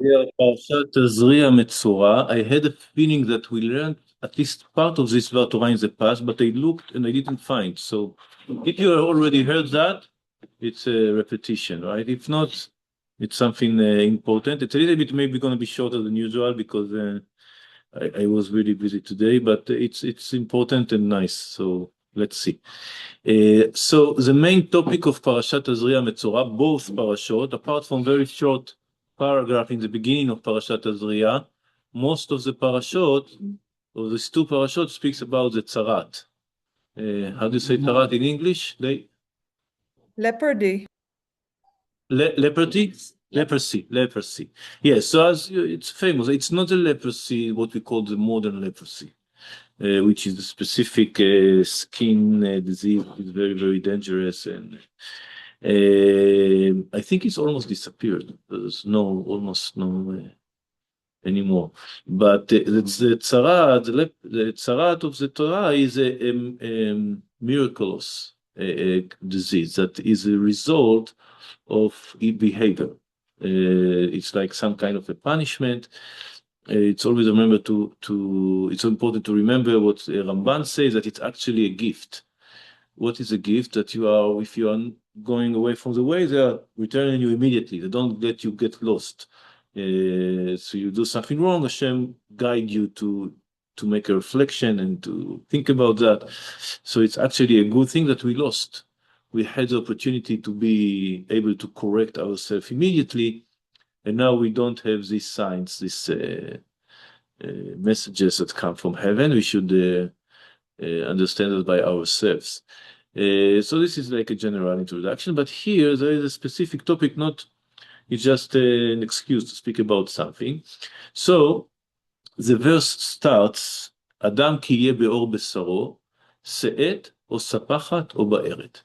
Yeah, Parashat Tazria-Metzora. I had a feeling that we learned at least part of this Torah in the past, but I looked and I didn't find. So if you already heard that, it's a repetition, right? If not, it's something important. It's a little bit maybe going to be shorter than usual because I was really busy today, but it's important and nice. So let's see. So the main topic of Parashat Tazria-Metzora, both parashot, apart from very short paragraph in the beginning of Parashat Tazria, most of the parashot, of these two parashot, speaks about the Tzara'at. How do you say Tzara'at in English? Leopard. Leprosy? Leprosy. Yes, so it's famous. It's not a leprosy, what we call the modern leprosy, which is a specific skin disease. It's very, very dangerous, and I think it's almost disappeared. There's almost no anymore. But the tzara, the tzaraat of the Torah is a miraculous disease that is a result of behavior. It's like some kind of a punishment. It's always it's important to remember what Ramban says, that it's actually a gift. What is a gift? That if you are going away from the way, they are returning you immediately. They don't let you get lost. So you do something wrong, Hashem guide you to make a reflection and to think about that. So it's actually a good thing that we lost. We had the opportunity to be able to correct ourselves immediately, and now we don't have these signs, these messages that come from heaven. We should understand it by ourselves. So this is like a general introduction, but here there is a specific topic, not it's just an excuse to speak about something. So the verse starts, Adam ki yeh be'or besaro, se'et o sapachat o ba'eret.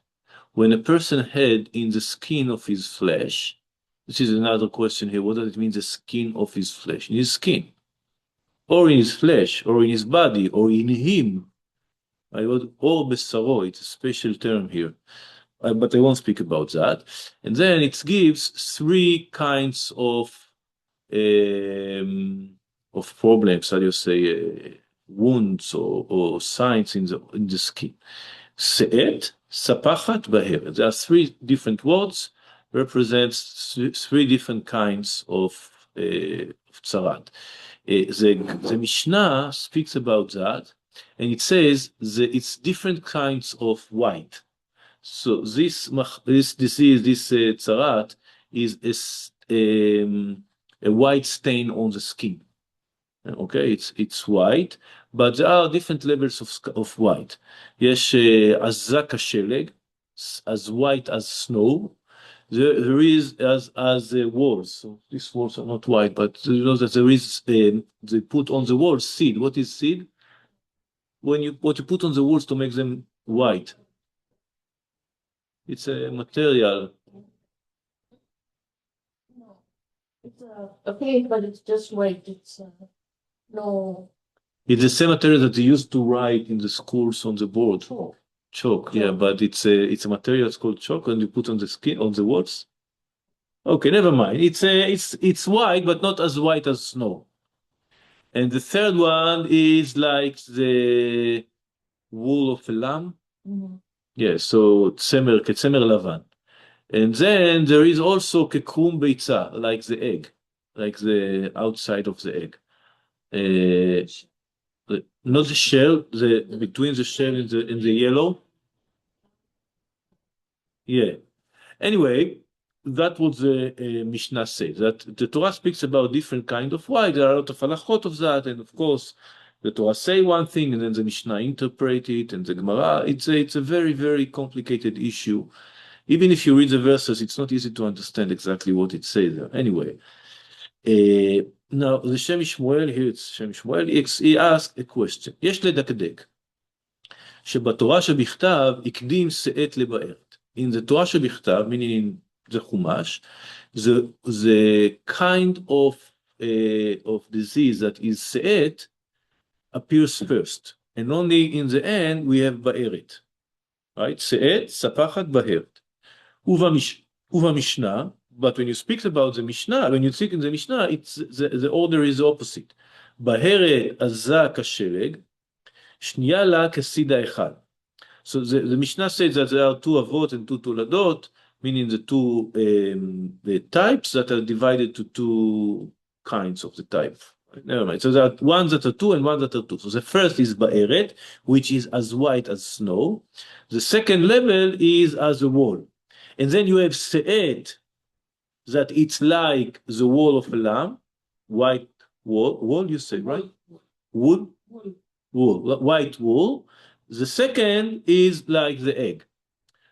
When a person had in the skin of his flesh, this is another question here, what does it mean, the skin of his flesh? In his skin, or in his flesh, or in his body, or in him. Or besaro, it's a special term here. But I won't speak about that. And then it gives three kinds of problems, how do you say, wounds or signs in the skin. Se'et, sapachat, baher. There are three different words, represents three different kinds of tzara'at. The Mishnah speaks about that, and it says that it's different kinds of white. So this disease, this tzara'at, is a white stain on the skin. Okay, it's white, but there are different levels of white. יש עזה כשלג, as white as snow. There is as walls. So these walls are not white, but you know that there is they put on the walls seed. What is seed? What you put on the walls to make them white. It's a material. No, it's a paint, but it's just white. It's no It's the same material that they used to write in the schools on the board. chalk. Chalk, yeah, but it's a material, it's called chalk, and you put on the skin, on the walls. Okay, never mind. It's white, but not as white as snow. And the third one is like the wool of a lamb. Mhm. Yeah, so כצמר לבן. And then there is also כקרום ביצה, like the egg, like the outside of the egg. Not the shell, between the shell and the yellow. Yeah. Anyway, that what the Mishnah says, that the Torah speaks about different kind of white. There are a lot of halachot of that, and of course, the Torah say one thing, and then the Mishnah interpret it, and the Gemara. It's a very, very complicated issue. Even if you read the verses, it's not easy to understand exactly what it says there. Anyway, now the Shem Shmuel, here it's Shem Shmuel, he asked a question. יש לדקדק שבתורה שבכתב הקדים שאת לבארת. In the Torah שבכתב, meaning in the Chumash, the kind of disease that is se'et appears first, and only in the end we have ba'eret, right? se'et, sapachat, baheret. ובמשנה, but when you speak about the Mishnah, when you speak in the Mishnah, it's the order is opposite. בהרת עזה כשלג, שנייה לה כסידה אחד. So the Mishnah says that there are two avot and two toladot, meaning the types that are divided to two kinds of the type. Never mind. So there are ones that are two and ones that are two. So the first is ba'eret, which is as white as snow. The second level is as a wall. And then you have se'et, that it's like the wall of a lamb, white wool you say, right? Wool? Wool, white wool. The second is like the egg.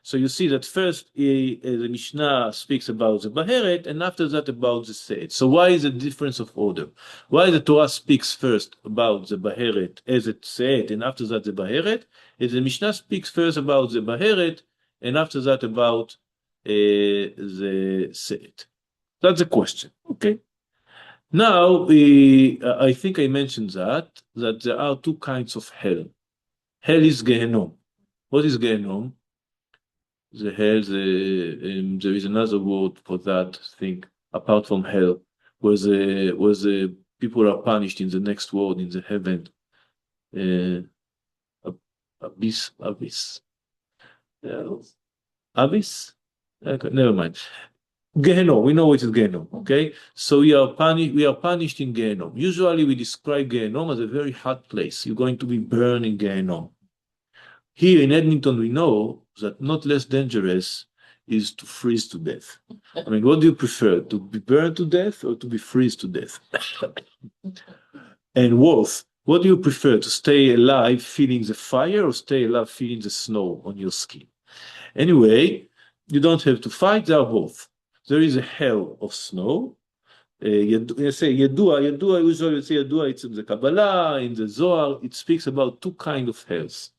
So you see that first the Mishnah speaks about the Baheret and after that about the Se'et. So why is the difference of order? Why the Torah speaks first about the Baheret as a Se'et and after that the Baheret? Is the Mishnah speaks first about the Baheret and after that about the Se'et. That's the question. Okay. Now, I think I mentioned that there are two kinds of hell. Hell is Gehenom. What is Gehenom? The hell, there is another word for that thing, apart from hell, where the people are punished in the next world, in the heaven. Abyss. Abyss? Okay, never mind. Gehenom, we know what is Gehenom, okay? So we are punished in Gehenom. Usually we describe Gehenom as a very hot place. You're going to be burned in Gehenom. Here in Edmonton, we know that not less dangerous is to freeze to death. I mean, what do you prefer, to be burned to death or to be freeze to death? And worse, what do you prefer, to stay alive feeling the fire or stay alive feeling the snow on your skin? Anyway, you don't have to fight, they are both. There is a hell of snow. You say Yedua, usually you say Yedua, it's in the Kabbalah, in the Zohar, it speaks about two kinds of hells.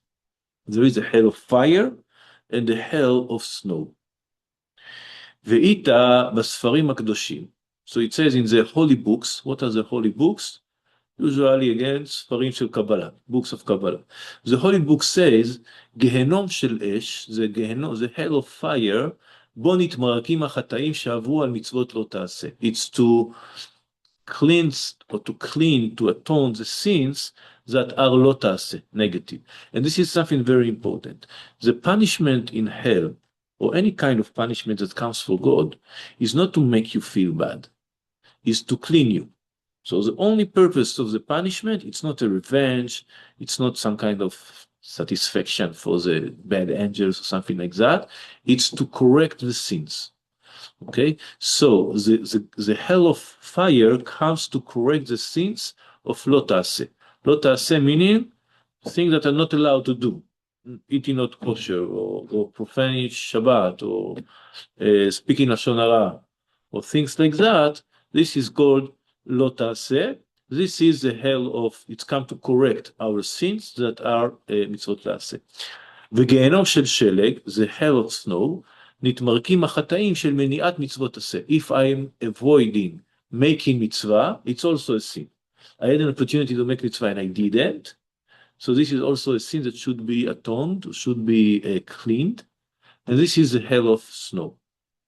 There is a hell of fire and the hell of snow. Ve'ita basfarim הקדושים. So it says in the holy books. What are the holy books? Usually again, ספרים של Kabbalah, books of Kabbalah. The holy book says, Gehenom של אש, the hell of fire, בו נתמרקים החטאים שעברו על מצוות לא תעשה. It's to cleanse or to clean, to atone the sins that are lo ta'aseh, negative. And this is something very important. The punishment in hell, or any kind of punishment that comes from God, is not to make you feel bad, is to clean you. So the only purpose of the punishment, it's not a revenge, it's not some kind of satisfaction for the bad angels or something like that, it's to correct the sins. Okay, so the hell of fire comes to correct the sins of lo ta'aseh. Lo ta'aseh meaning things that are not allowed to do, eating not kosher, or profaning Shabbat, or speaking lashon hara, or things like that. This is called lo ta'aseh. This is the hell of, it's come to correct our sins that are mitzvot ta'aseh. וגיהנום של שלג, the hell of snow, נתמרקים החטאים של מניעת מצוות עשה. If I'm avoiding making mitzvah, it's also a sin. I had an opportunity to make mitzvah and I didn't. So this is also a sin that should be atoned, should be cleaned. And this is the hell of snow.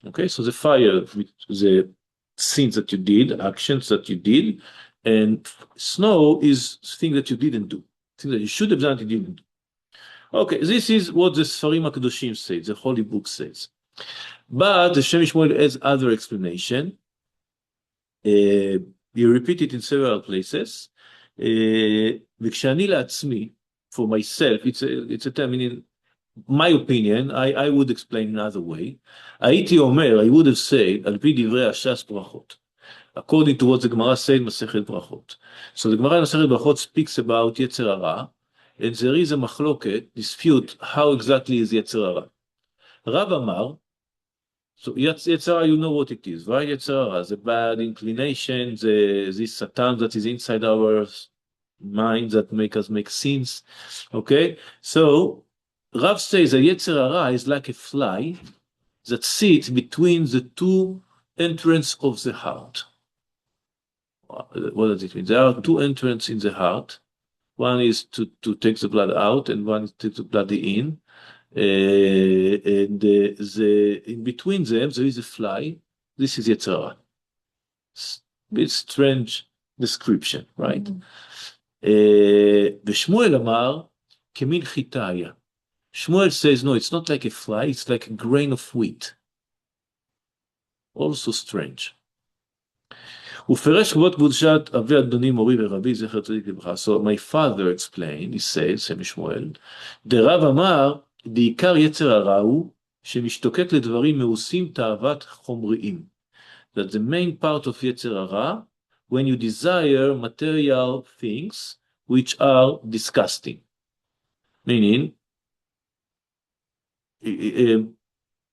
Okay, so the fire, the sins that you did, actions that you did, and snow is things that you didn't do, things that you should have done, you didn't do. Okay, this is what the Sfarim HaKadoshim says, the Holy Book says. But the Shem Shmuel has other explanation. You repeat it in several places. וכשאני לעצמי, for myself, it's a term, meaning, my opinion, I would explain another way. הייתי אומר, I would have said, על פי דברי הש"ס ברכות. According to what the Gemara said in Masechet Brachot. So the Gemara in Masechet Brachot speaks about Yetzer Hara, and there is a machloket, dispute, how exactly is Yetzer Hara. Rav Amar, so Yetzer Hara, you know what it is, right? Yetzer Hara, the bad inclination, this Satan that is inside our mind that make us make sins. Okay? So, Rav says that Yetzer Hara is like a fly that sits between the two entrances of the heart. What does it mean? There are two entrances in the heart. One is to take the blood out, and one is to take the blood in. And in between them, there is a fly this is Yetzirah. Bit strange description, right? ושמואל אמר, כמין חיטה היה. Shmuel says, no, it's not like a fly, it's like a grain of wheat. Also strange. ופרש כבוד קדושת אבי אדוני מורי ורבי זכר צדיק לברכה. So my father explained, he says, סמי שמואל, דרב אמר, בעיקר יצר הרע הוא, שמשתוקק לדברים מאוסים תאוות חומריים. That the main part of יצר הרע, when you desire material things which are disgusting. Meaning,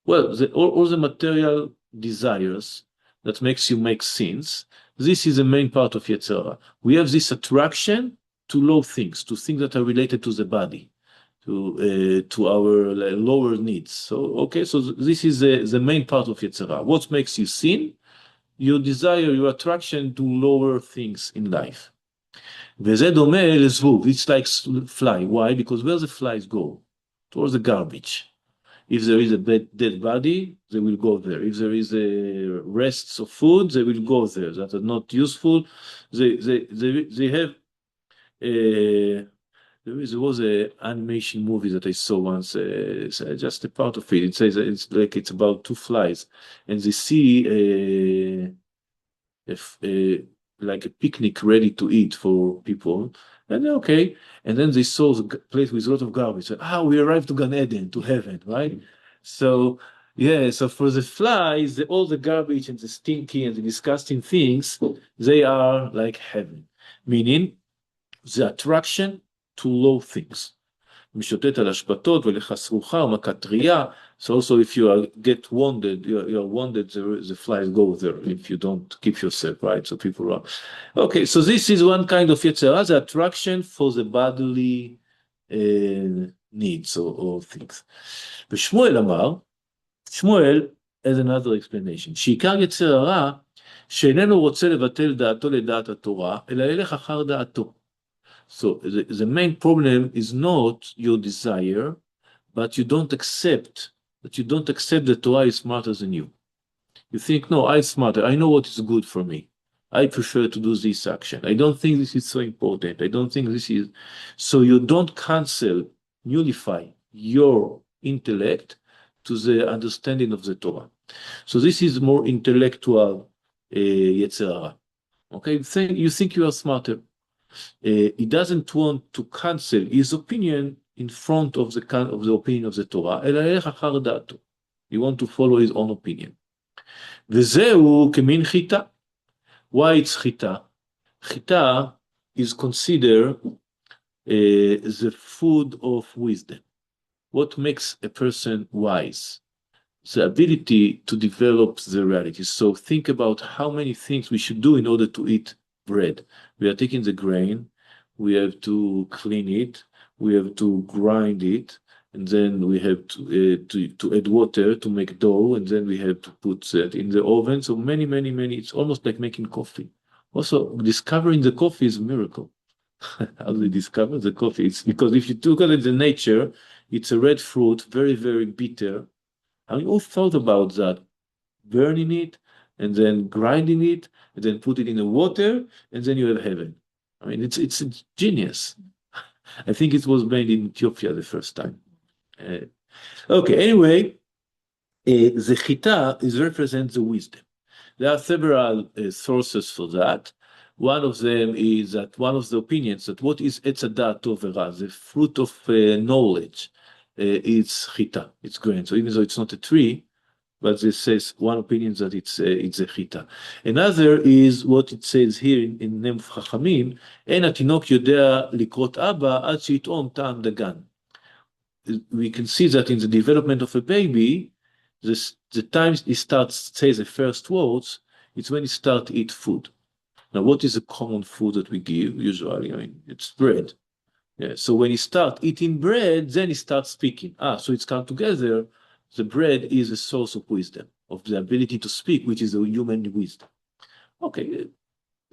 well, all the material desires that makes you make sins, this is the main part of Yetzirah. We have this attraction to low things, to things that are related to the body, to our lower needs. So, okay, so this is the main part of Yetzirah. What makes you sin? Your desire, your attraction to lower things in life. וזה דומה לזבוב, it's like fly. Why? Because where the flies go? Towards the garbage. If there is a dead body, they will go there. If there is rests of food, they will go there. That are not useful. They have. There was an animation movie that I saw once. Just a part of it. It says it's about two flies, and they see like a picnic ready to eat for people. And okay, and then they saw the place with a lot of garbage. So, we arrived to Gan Eden, to heaven, right? So, yeah, so for the flies, all the garbage and the stinky and the disgusting things, they are like heaven. Meaning, the attraction to low things. משוטט על השפתות ולחס רוחה ומכת טריה. So also if you get wounded, you're wounded, the flies go there if you don't keep yourself, right? So people are... Okay, so this is one kind of Yetzirah, the attraction for the bodily needs or things. ושמואל אמר, שמואל has another explanation, שעיקר יצר הרע, שאיננו רוצה לבטל דעתו לדעת התורה, אלא ילך אחר דעתו. So the main problem is not your desire, but you don't accept that Torah is smarter than you. You think, no, I'm smarter. I know what is good for me. I prefer to do this action. I don't think this is so important. I don't think this is... So you don't nullify your intellect to the understanding of the Torah. So this is more intellectual Yetzirah. Okay, you think you are smarter. He doesn't want to cancel his opinion in front of the opinion of the Torah. He wants to follow his own opinion. וזהו כמין חיטה. Why it's חיטה? חיטה is considered the food of wisdom. What makes a person wise? The ability to develop the reality. So think about how many things we should do in order to eat bread. We are taking the grain, we have to clean it, we have to grind it, and then we have to add water to make dough, and then we have to put that in the oven. So many, it's almost like making coffee. Also, discovering the coffee is a miracle. How do they discover the coffee? It's because if you look at the nature, it's a red fruit, very, very bitter. I mean, who thought about that? Burning it, and then grinding it, and then put it in the water, and then you have heaven. I mean, it's a genius. I think it was made in Ethiopia the first time. Okay, anyway, the chita represents the wisdom. There are several sources for that. One of them is that one of the opinions that what is etz hadat tov v'ra, the fruit of knowledge, it's chita, it's grain. So even though it's not a tree, but this says one opinion that it's a chita. Another is what it says here in name of Chachamim, אין התינוק יודע לקרות אבא עד שיטעום טעם דגן. We can see that in the development of a baby, the time he starts say the first words, it's when he starts to eat food. Now, what is the common food that we give usually? I mean, it's bread. Yeah. So when he starts eating bread, then he starts speaking. So it's come together. The bread is a source of wisdom, of the ability to speak, which is the human wisdom. Okay,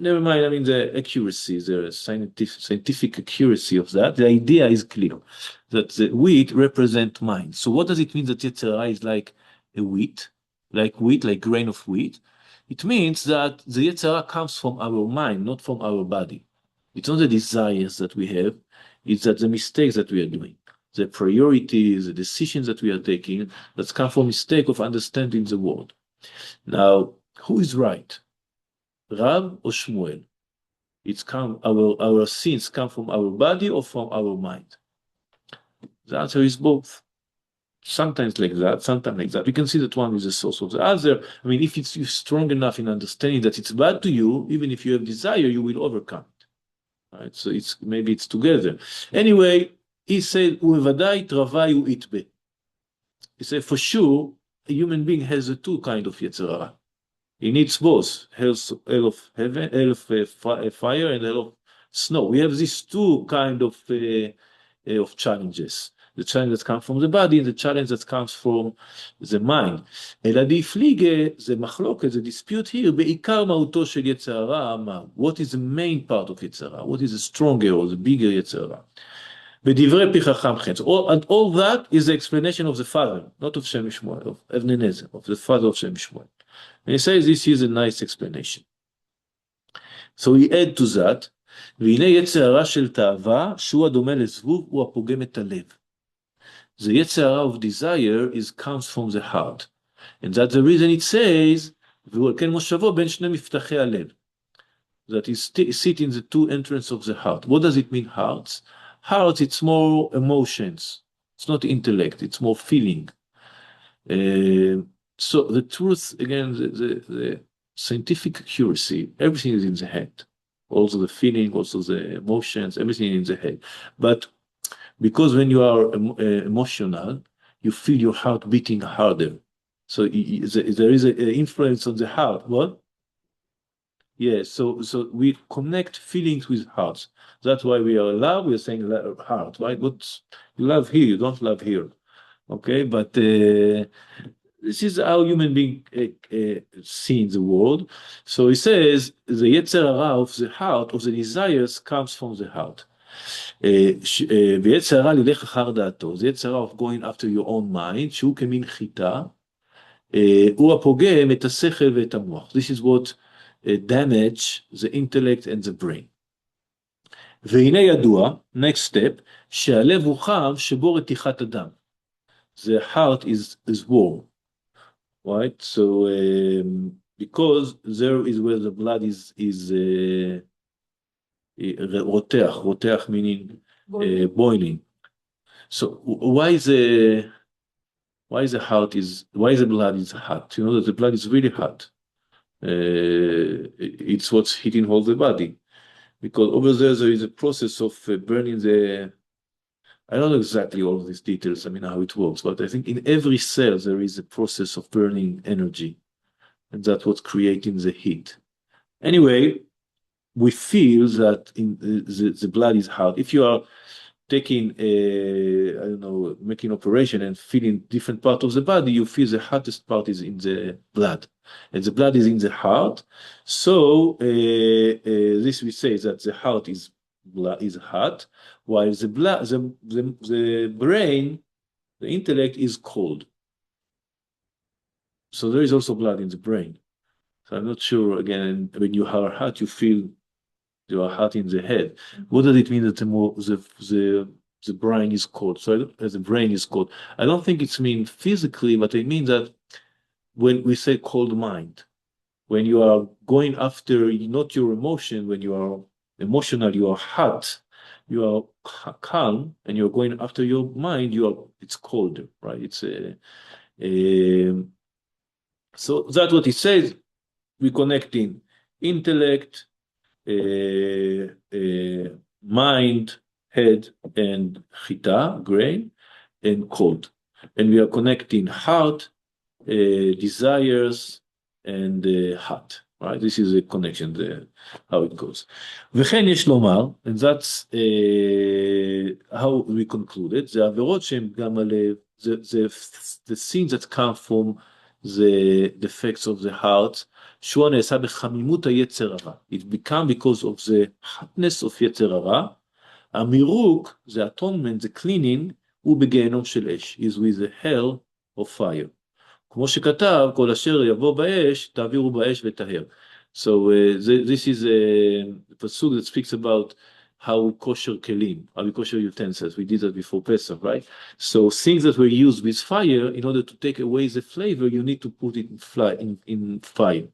never mind. I mean, the accuracy, the scientific accuracy of that. The idea is clear that the wheat represents mind. So what does it mean that Yetzirah is like a wheat? like wheat, like grain of wheat, it means that the Yetzer Hara comes from our mind, not from our body. It's not the desires that we have, it's that the mistakes that we are doing, the priorities, the decisions that we are taking, that come from mistake of understanding the world. Now, who is right? Rab or Shmuel? Our sins come from our body or from our mind? The answer is both. Sometimes like that, sometimes like that. We can see that one is the source of the other. I mean, if you're strong enough in understanding that it's bad to you, even if you have desire, you will overcome it. Right? So maybe it's together. Anyway, he said, "U'evadai travayu itbe." He said, for sure, a human being has a two kind of Yetzer Hara. He needs both, hell of heaven, hell of fire, and hell of snow. We have these two kind of challenges. The challenge that comes from the body and the challenge that comes from the mind. אלא דאיפליגה, זה מחלוקת, זה dispute here, בעיקר מהותו של יצר הרע, מה? What is the main part of יצר הרע? What is the stronger or the bigger יצר הרע? בדברי פי חכם חן. And all that is the explanation of the father, not of שם משמואל, of אבני נזר, of the father of שם משמואל. And he says this is a nice explanation. So he add to that, והנה יצר הרע של תאווה, שהוא הדומה לזבוב, הוא הפוגם את הלב. The Yetzer Hara of desire comes from the heart. And that's the reason it says, כן מושבו בין שני מפתחי הלב. That is sit in the two entrances of the heart. What does it mean, hearts? Hearts, it's more emotions. It's not intellect, it's more feeling. So the truth, again, the scientific accuracy, everything is in the head. Also the feeling, also the emotions, everything in the head. But because when you are emotional, you feel your heart beating harder. So there is an influence on the heart. What? Yes, so we connect feelings with hearts. That's why we are love, we are saying heart, right? But you love here, you don't love here. Okay, but this is how human being see the world. So he says the Yetzer Hara of the heart, of the desires, comes from the heart. ויצר הרע ללך אחר דעתו, זה יצר הרע of going after your own mind, שהוא כמין חיטה, הוא הפוגם את השכל ואת המוח. This is what damage the intellect and the brain. והנה ידוע, next step, שהלב הוא חם שבו רתיחת הדם. The heart is warm, right? So because there is where the blood is רותח meaning boiling. So why the blood is hot? You know that the blood is really hot. It's what's heating all the body, because over there is a process of burning the. I don't know exactly all of these details. I mean how it works, but I think in every cell there is a process of burning energy, and that's what's creating the heat. Anyway, we feel that the blood is hot. If you are taking making operation and feeling different part of the body, you feel the hottest part is in the blood, and the blood is in the heart. So this we say that the heart is hot, while the brain, the intellect is cold. So there is also blood in the brain. So I'm not sure, again, when you are hot, you feel you are hot in the head. What does it mean that the brain is cold? So the brain is cold. I don't think it's mean physically, but it means that when we say cold mind, when you are going after not your emotion, when you are emotional, you are hot, you are calm, and you're going after your mind, it's colder, right? It's so that's what it says. We connecting intellect, mind, head, and chita, grain, and cold. And we are connecting heart, desires, and heart. Right? This is a connection, how it goes. וכן יש לומר, and that's how we concluded, זה עבירות שהן גם הלב, the sins that come from the defects of the heart, שהוא נעשה בחמימות היצר הרע. It become because of the hotness of יצר הרע. המירוק, the atonement, the cleaning, הוא בגיהנום של אש, is with the hell of fire. כמו שכתב, כל אשר יבוא באש, תעבירו באש וטהר. So this is a pasuk that speaks about how we kosher kelim, how we kosher utensils. We did that before Pesach, right? So things that were used with fire, in order to take away the flavor, you need to put it in fire.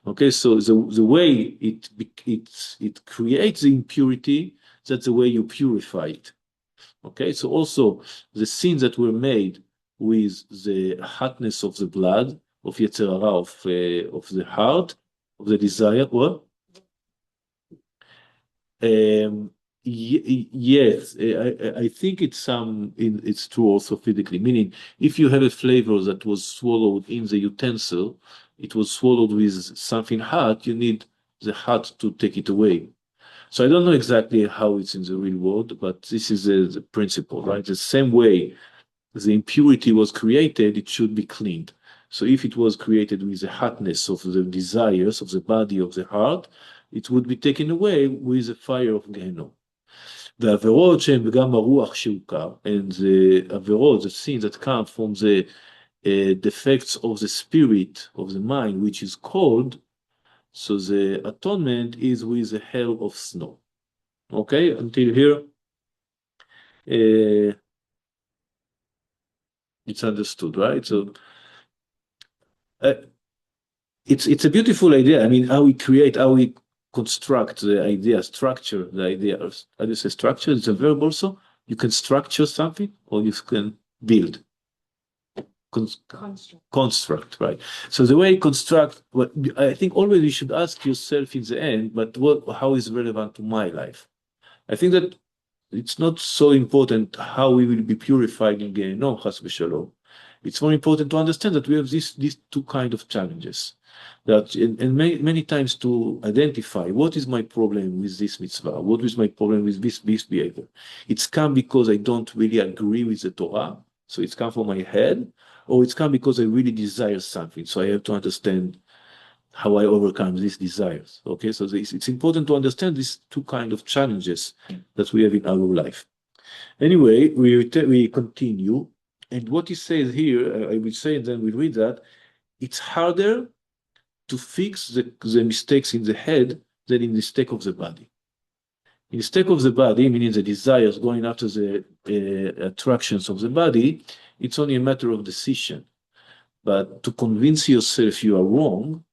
Okay, so the way it creates the impurity, that's the way you purify it. Okay, so also the sins that were made with the hotness of the blood, of Yetzer Hara, of the heart, of the desire, what? Yes, I think it's true also physically, meaning if you have a flavor that was swallowed in the utensil, it was swallowed with something hot, you need the hot to take it away. So I don't know exactly how it's in the real world, but this is the principle, right? The same way the impurity was created, it should be cleaned. So if it was created with the hotness of the desires of the body, of the heart, it would be taken away with the fire of Gehenna. והעבירות שהן גם הרוח שהוכר, and the עבירות, the sins that come from the defects of the spirit, of the mind, which is cold, so the atonement is with a hail of snow. Okay, until here, it's understood, right? So it's a beautiful idea. I mean, how we construct the idea, structure the idea. How do you say structure? It's a verb also. You can structure something, or you can build. Construct, right? So the way construct, I think always you should ask yourself in the end, but how is relevant to my life? I think that it's not so important how we will be purified in Gehenna, chas v'shalom. It's more important to understand that we have these two kind of challenges. That and many times to identify what is my problem with this mitzvah, what is my problem with this behavior. It's come because I don't really agree with the Torah, so it's come from my head, or it's come because I really desire something, so I have to understand how I overcome these desires. Okay, so it's important to understand these two kind of challenges that we have in our life. Anyway, we continue, and what he says here, I will say, and then we'll read that, it's harder to fix the mistakes in the head than in the mistake of the body. In the mistake of the body, meaning the desires going after the attractions of the body, it's only a matter of decision. But to convince yourself you are wrong,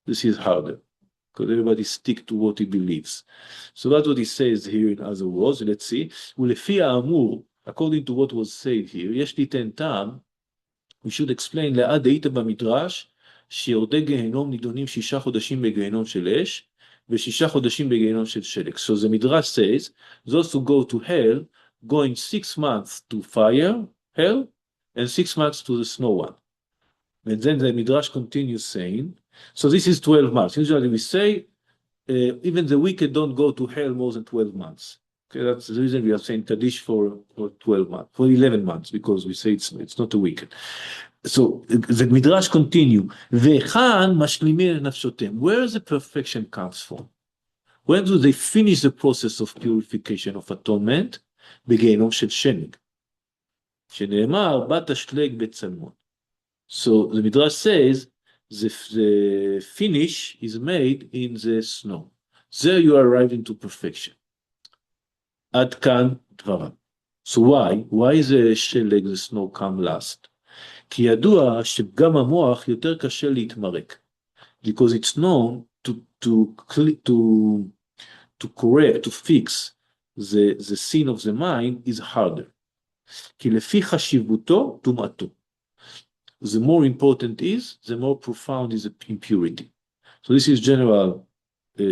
this is harder, because everybody stick to what he believes. So that's what he says here in other words. Let's see. ולפי האמור, according to what was said here, יש ליתן טעם, we should explain, לעד היית במדרש, שיורדי גיהנום נידונים 6 חודשים בגיהנום של אש, ו6 חודשים בגיהנום של שלג. So the Midrash says, those who go to hell, going 6 months to fire, hell, and 6 months to the snow one. And then the Midrash continues saying, so this is 12 months. Usually we say, even the wicked don't go to hell more than 12 months. Okay, that's the reason we are saying Kaddish for 12 months, for 11 months, because we say it's not a wicked. So the Midrash continue, וכאן משלימים נפשותיהם. Where the perfection comes from? When do they finish the process of purification, of atonement? בגיהנום של שלג. שנאמר, בת השלג בצלמון. So the Midrash says, the finish is made in the snow. There you arrive into perfection. עד כאן דבריו. So why is the שלג, the snow, come last? כי ידוע שגם המוח יותר קשה להתמרק. Because it's known to correct, to fix the sin of the mind is harder. כי לפי חשיבותו טומאתו. The more important is, the more profound is the impurity. So this is general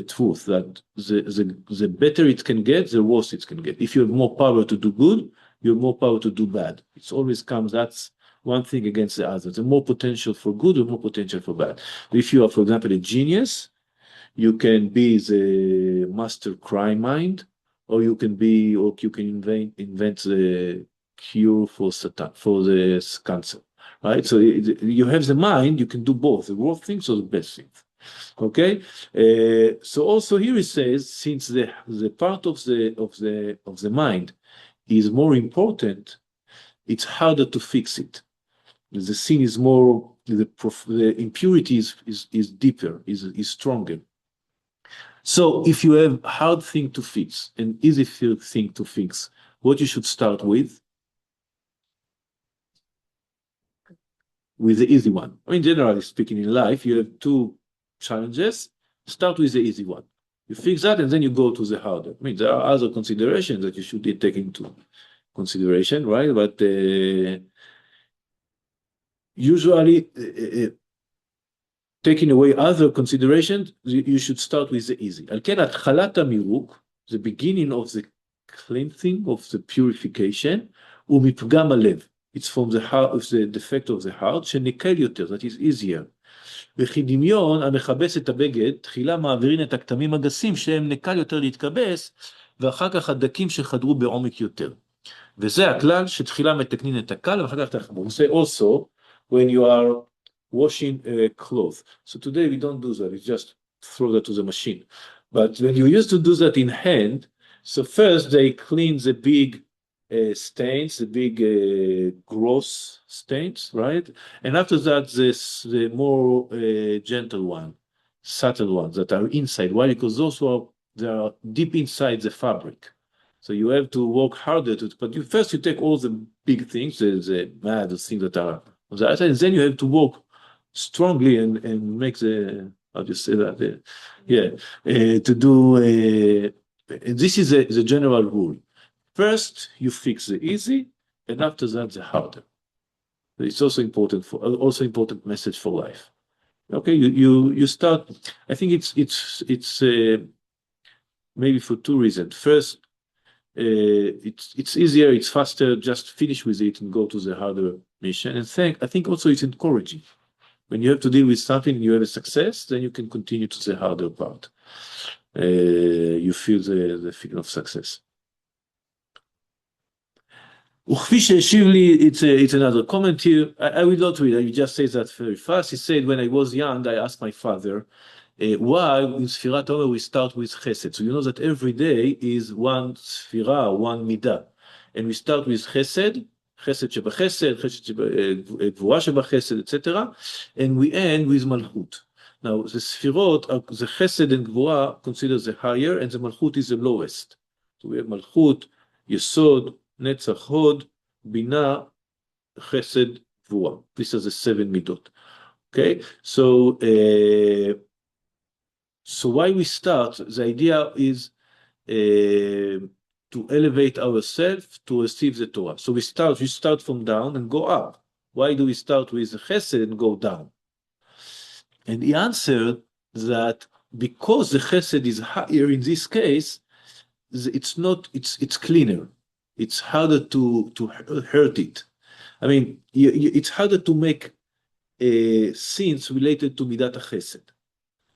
truth, that the better it can get, the worse it can get. If you have more power to do good, you have more power to do bad. It always comes, that's one thing against the other. The more potential for good, the more potential for bad. If you are, for example, a genius, you can be the master crime mind, or you can invent the cure for the cancer. Right, so you have the mind. You can do both the worst things or the best things. Okay, so also here it says, since the part of the mind is more important, it's harder to fix it. The sin is more the impurity is deeper, is stronger. So if you have hard thing to fix and easy thing to fix, what you should start with the easy one. I mean, generally speaking, in life, you have two challenges. Start with the easy one. You fix that, and then you go to the harder. I mean, there are other considerations that you should take into consideration, right? But usually, taking away other considerations, you should start with the easy. על כן, התחלת המירוק, the beginning of the cleansing, of the purification, הוא מפגם הלב. It's from the heart, of the defect of the heart, שנקל יותר, that is easier. וכי דמיון המכבס את הבגד, תחילה מעבירים את הכתמים הגסים שהם נקל יותר להתכבס, ואחר כך הדקים שחדרו בעומק יותר. וזה הכלל שתחילה מתקנים את הקל, ואחר כך תחמור. So also, when you are washing clothes. So today we don't do that, we just throw that to the machine. But when you used to do that in hand, so first they clean the big stains, the big gross stains, right? And after that, the more gentle one, subtle ones that are inside. Why? Because those they are deep inside the fabric. So you have to work harder but first you take all the big things, the mad things that are on the outside, and then you have to work strongly and make the, how do you say that? To do, this is the general rule. First, you fix the easy, and after that, the harder. It's also important message for life. Okay, you start. I think it's maybe for two reasons. First, it's easier, it's faster. Just finish with it and go to the harder mission. And I think also it's encouraging. When you have to deal with something, you have a success, then you can continue to the harder part. You feel the feeling of success. וכפי שהשיב לי, it's another comment here. I will not read, I will just say that very fast. He said, when I was young, I asked my father, why in Sfirat Omer we start with Chesed? So you know that every day is one Sfira, one Midah. And we start with Chesed, Chesed Shebachesed, Chesed Gvura Shebachesed, etc. And we end with Malchut. Now, the Sfirot, the Chesed and Gvura considered the higher, and the Malchut is the lowest. So we have Malchut, Yesod, Netzach, Hod, Bina, Chesed, Gvura. These are the 7 midot. Okay, so why we start? The idea is to elevate ourselves to receive the Torah. So we start from down and go up. Why do we start with the Chesed and go down? And he answered that because the Chesed is higher in this case, it's cleaner. It's harder to hurt it. I mean, it's harder to make sins related to Midat HaChesed,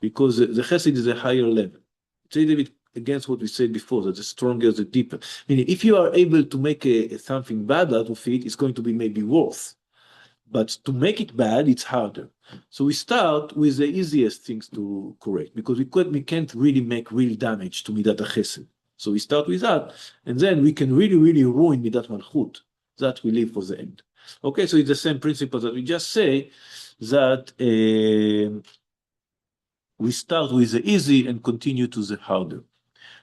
because the Chesed is a higher level. It's a little bit against what we said before, that the stronger, the deeper. Meaning, if you are able to make something bad out of it, it's going to be maybe worse. But to make it bad, it's harder. So we start with the easiest things to correct, because we can't really make real damage to Midat HaChesed. So we start with that, and then we can really, really ruin Midat Malchut. That we leave for the end. Okay, so it's the same principle that we just say, that we start with the easy and continue to the harder.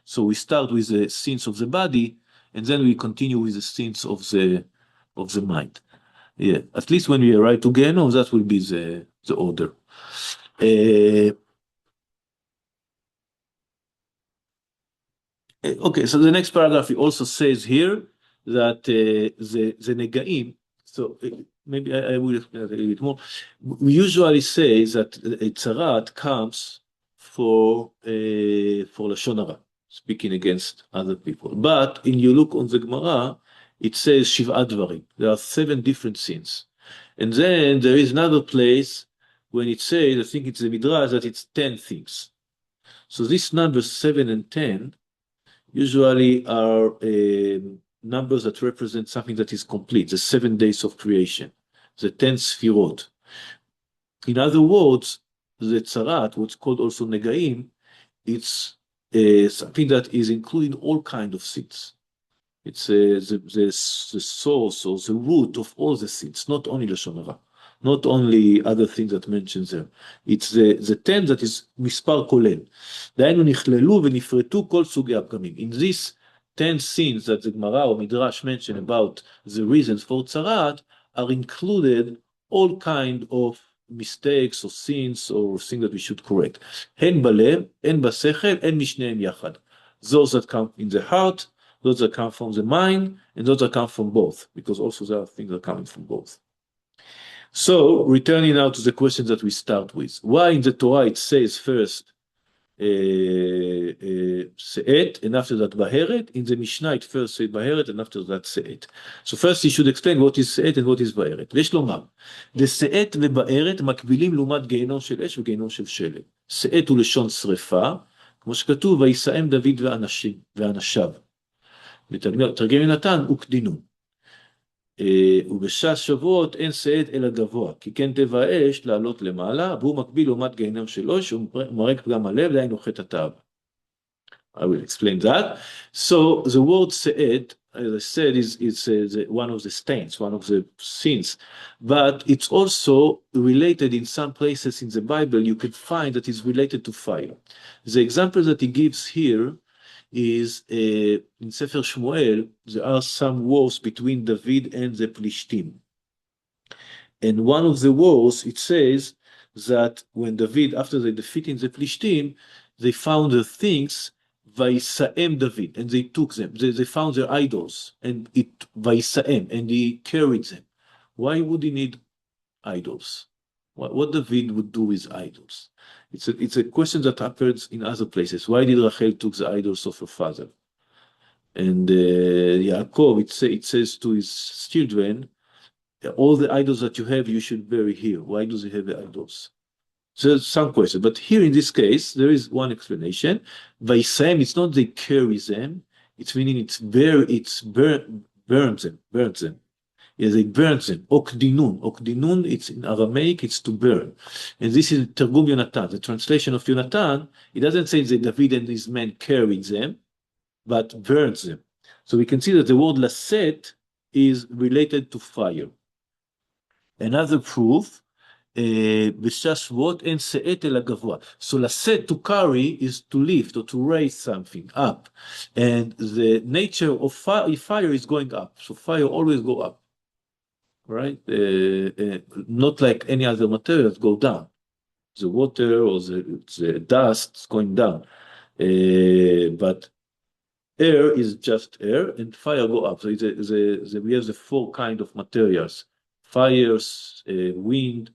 So we start with the sins of the body, and then we continue with the sins of the mind. Yeah, at least when we arrive to Gehenom, that will be the order. Okay, so the next paragraph, he also says here that the Negaim, so maybe I will explain that a little bit more. We usually say that a Tzara'at comes for Lashon Hara, speaking against other people. But when you look on the Gemara, it says Shiv'at Dvarim. There are 7 different sins. And then there is another place when it says, I think it's the Midrash, that it's 10 things. So these numbers 7 and 10 usually are numbers that represent something that is complete, the 7 days of creation, the 10 Sfirot. In other words, the Tzara'at, what's called also Negaim, it's something that is including all kinds of sins. It's the source or the root of all the sins, not only Lashon Hara. not only other things that mentions there. It's the 10 that is מספר כולל. דהיינו נכללו ונפרטו כל סוגי הפגמים. In this 10 sins that the Gemara or Midrash mention about the reasons for Tzara'at are included all kind of mistakes or sins or things that we should correct. הן בלב, הן בשכל, הן משניהם יחד. Those that come in the heart, those that come from the mind, and those that come from both, because also there are things that are coming from both. So, returning now to the questions that we start with. Why in the Torah it says first se'et, and after that baheret? In the Mishnah it first says baheret, and after that se'et. So first he should explain what is se'et and what is baheret. ויש לומר, דסאט ובארת מקבילים לעומת גיהנום של אש וגיהנום של שלג. se'et הוא לשון שריפה, כמו שכתוב, ויסאם דוד ואנשיו. בתרגם יונתן, וקדינון. ובשעת שבועות אין se'et אלא גבוה, כי כן טבע האש לעלות למעלה, והוא מקביל לעומת גיהנום של אש, ומרק פגם הלב, דהיינו חטא התאווה. I will explain that. So the word se'et, as I said, is one of the stains, one of the sins, but it's also related in some places in the Bible. You can find that it's related to fire. The example that he gives here is in Sefer Shmuel. There are some wars between David and the Plishtim, and one of the wars, it says that when David, after they defeated the Plishtim, they found the things Vayisaem David, and they took them. They found their idols, and it Vayisaem, and he carried them. Why would he need idols? What David would do with idols? It's a question that happens in other places. Why did Rachel took the idols of her father? And Yaakov, it says to his children, all the idols that you have, you should bury here. Why does he have the idols? So there's some question, but here in this case, there is one explanation. Vayisaem, it's not they carry them, it's meaning burns them. Yeah, they burn them. Okdinun, it's in Aramaic, it's to burn. And this is Tergum Yonatan, the translation of Yonatan. It doesn't say that David and his men carried them, but burns them. So we can see that the word laset is related to fire. Another proof, בשעת שבועות אין se'et אלא גבוה. So לשאת, to carry, is to lift or to raise something up. And the nature of fire is going up. So fire always go up. Right? Not like any other materials go down. The water or the dust is going down. But air is just air, and fire go up. So we have the four kind of materials: fires, wind,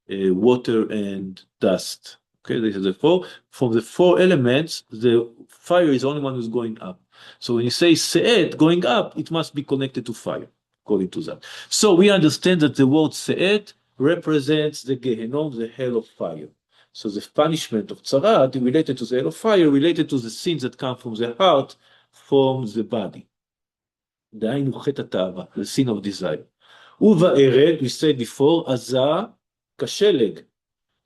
water, and dust. Okay, this is the four. From the four elements, the fire is the only one who's going up. So when you say se'et, going up, it must be connected to fire, according to that. So we understand that the word se'et represents the Gehenom, the hell of fire. So the punishment of Tzara'at related to the hell of fire, related to the sins that come from the heart, from the body. דהיינו חטא התאווה, the sin of desire. ובארד, we said before, עזה כשלג.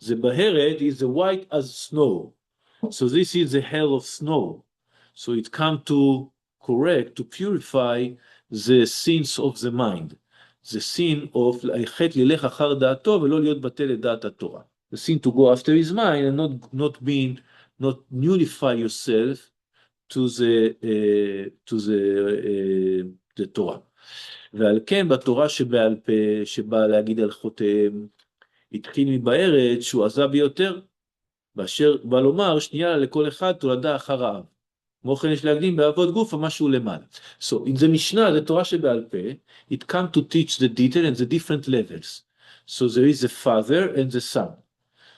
The בהרד is the white as snow. So this is the hell of snow. So it comes to correct, to purify the sins of the mind. The sin of חטא ללך אחר דעתו ולא להיות בטל לדעת התורה. The sin to go after his mind and not nullify yourself to the Torah. ועל כן בתורה שבעל פה, שבא להגיד על חותם, התחיל מבארת שהוא עזה ביותר, באשר בא לומר שנייה לכל אחד תולדה אחר האב. כמו כן יש להקדים בעבוד גוף משהו למעלה. So in the Mishnah, the Torah שבעל פה, it comes to teach the detail and the different levels. So there is the father and the son.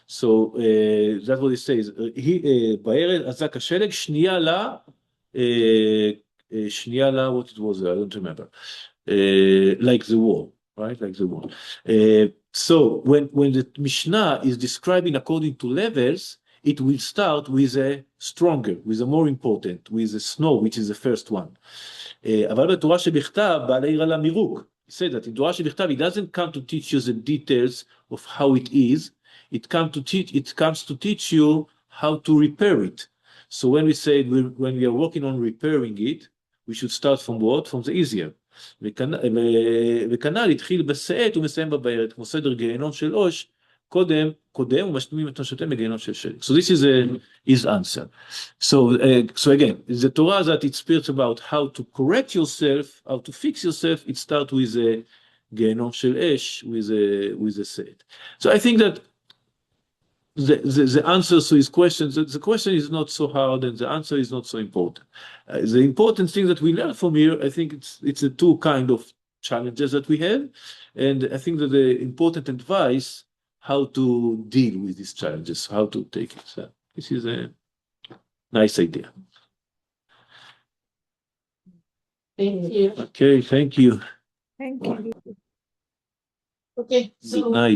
So that's what it says. בארד עזה כשלג, שנייה לה, what it was, I don't remember. Like the wall, right? Like the wall. So when the Mishnah is describing according to levels, it will start with a stronger, with a more important, with the snow, which is the first one. אבל בתורה שבכתב, בא להעיר על המירוק. He said that in Torah שבכתב, it doesn't come to teach you the details of how it is. It comes to teach you how to repair it. So when we say when we are working on repairing it, we should start from what? From the easier. וכנ"ל התחיל בשאת ומסיים בבארת, כמו סדר גיהנום של עוש, קודם ומשלימים את נשותיהם בגיהנום של שד. So this is his answer. So again, the Torah that it speaks about how to correct yourself, how to fix yourself, it starts with a גיהנום של אש, with a seit. So I think that the answers to his questions, the question is not so hard and the answer is not so important. The important thing that we learn from here, I think it's the two kind of challenges that we have, and I think that the important advice how to deal with these challenges, how to take it. So this is a nice idea. Thank you. Okay, thank you. Thank you. Okay, Good so night.